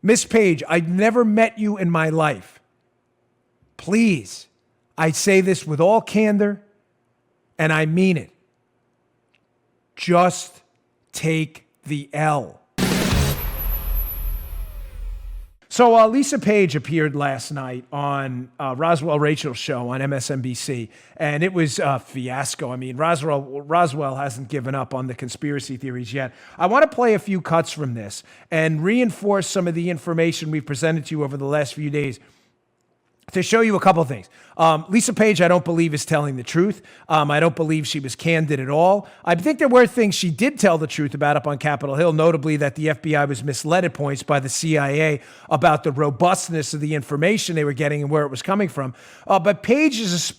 Miss Page, I've never met you in my life. Please, I say this with all candor, and I mean it. Just take the L. So Lisa Page appeared last night on Roswell Rachel's show on MSNBC, and it was a fiasco. I mean, Roswell hasn't given up on the conspiracy theories yet. I want to play a few cuts from this and reinforce some of the information we've presented to you over the last few days to show you a couple of things. Lisa Page, I don't believe, is telling the truth. I don't believe she was candid at all. I think there were things she did tell the truth about up on Capitol Hill, notably that the FBI was misled at points by the CIA about the robustness of the information they were getting and where it was coming from. But Page,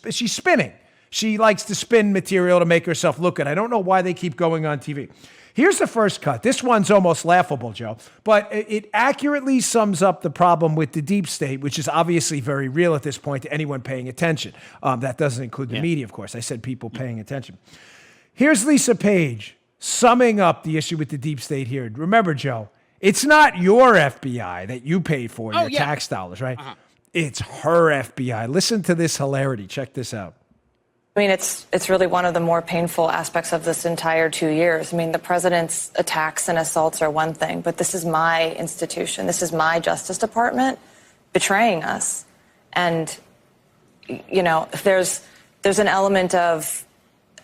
she's spinning. She likes to spin material to make herself look good. I don't know why they keep going on TV. Here's the first cut. This one's almost laughable, Joe, but it accurately sums up the problem with the deep state, which is obviously very real at this point to anyone paying attention. That doesn't include the media, of course. I said people paying attention. Here's Lisa Page summing up the issue with the deep state here. Remember, Joe, it's not your FBI that you paid for, your tax dollars, right? It's her FBI. Listen to this hilarity. Check this out. I mean, it's really one of the more painful aspects of this entire 2 years. I mean, the president's attacks and assaults are one thing, but this is my institution. This is my Justice Department betraying us. And, you know, there's an element of,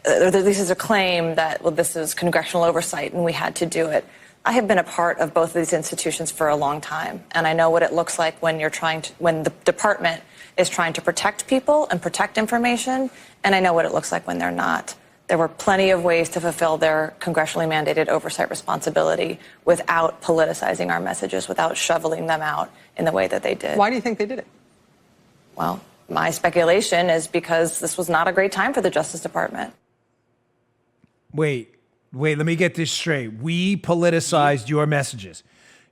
or this is a claim that, well, this is congressional oversight and we had to do it. I have been a part of both of these institutions for a long time, and I know what it looks like when when the department is trying to protect people and protect information, and I know what it looks like when they're not. There were plenty of ways to fulfill their congressionally mandated oversight responsibility without politicizing our messages, without shoveling them out in the way that they did. Why do you think they did it? Well, my speculation is because this was not a great time for the Justice Department. Wait, let me get this straight. We politicized your messages.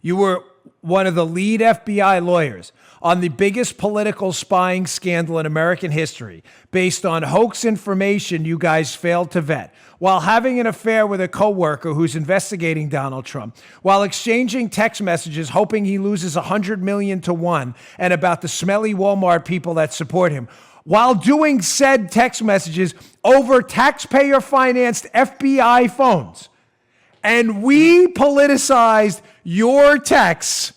You were one of the lead FBI lawyers on the biggest political spying scandal in American history based on hoax information you guys failed to vet, while having an affair with a coworker who's investigating Donald Trump, while exchanging text messages hoping he loses 100 million to 1 and about the smelly Walmart people that support him, while doing said text messages over taxpayer-financed FBI phones. And we politicized your texts,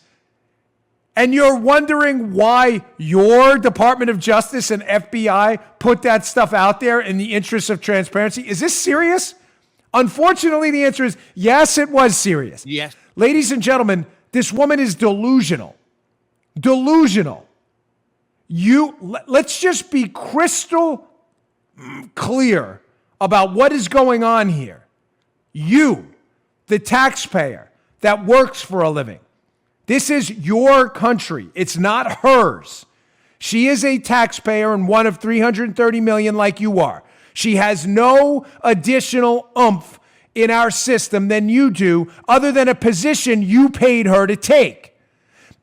and you're wondering why your Department of Justice and FBI put that stuff out there in the interest of transparency? Is this serious? Unfortunately, the answer is yes, it was serious. Yes. Ladies and gentlemen, this woman is delusional. Delusional. Let's just be crystal clear about what is going on here. You, the taxpayer that works for a living, this is your country. It's not hers. She is a taxpayer and one of 330 million like you are. She has no additional oomph in our system than you do, other than a position you paid her to take.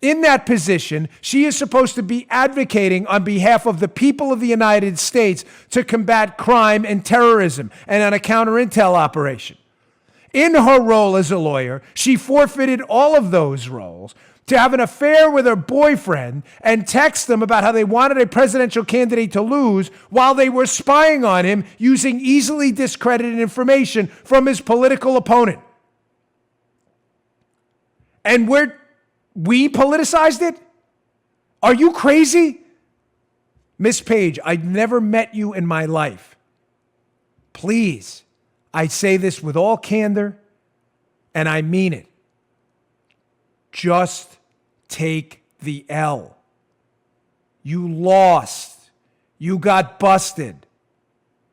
In that position, she is supposed to be advocating on behalf of the people of the United States to combat crime and terrorism and on a counterintel operation. In her role as a lawyer, she forfeited all of those roles to have an affair with her boyfriend and text them about how they wanted a presidential candidate to lose while they were spying on him using easily discredited information from his political opponent. And we politicized it? Are you crazy? Miss Page, I've never met you in my life. Please, I say this with all candor, and I mean it. Just take the L. You lost. You got busted.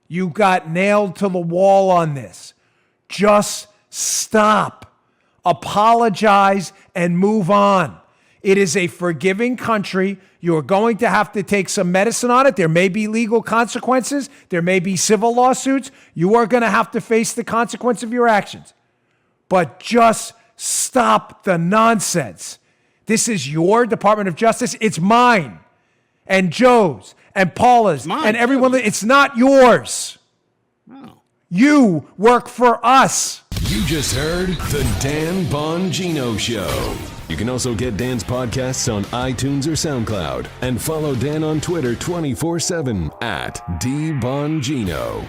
You got nailed to the wall on this. Just stop. Apologize and move on. It is a forgiving country. You're going to have to take some medicine on it. There may be legal consequences. There may be civil lawsuits. You are going to have to face the consequence of your actions. But just stop the nonsense. This is your Department of Justice. It's mine and Joe's and Paula's and everyone. It's not yours. Oh. You work for us. You just heard the Dan Bongino Show. You can also get Dan's podcasts on iTunes or SoundCloud. And follow Dan on Twitter 24/7 at DBongino.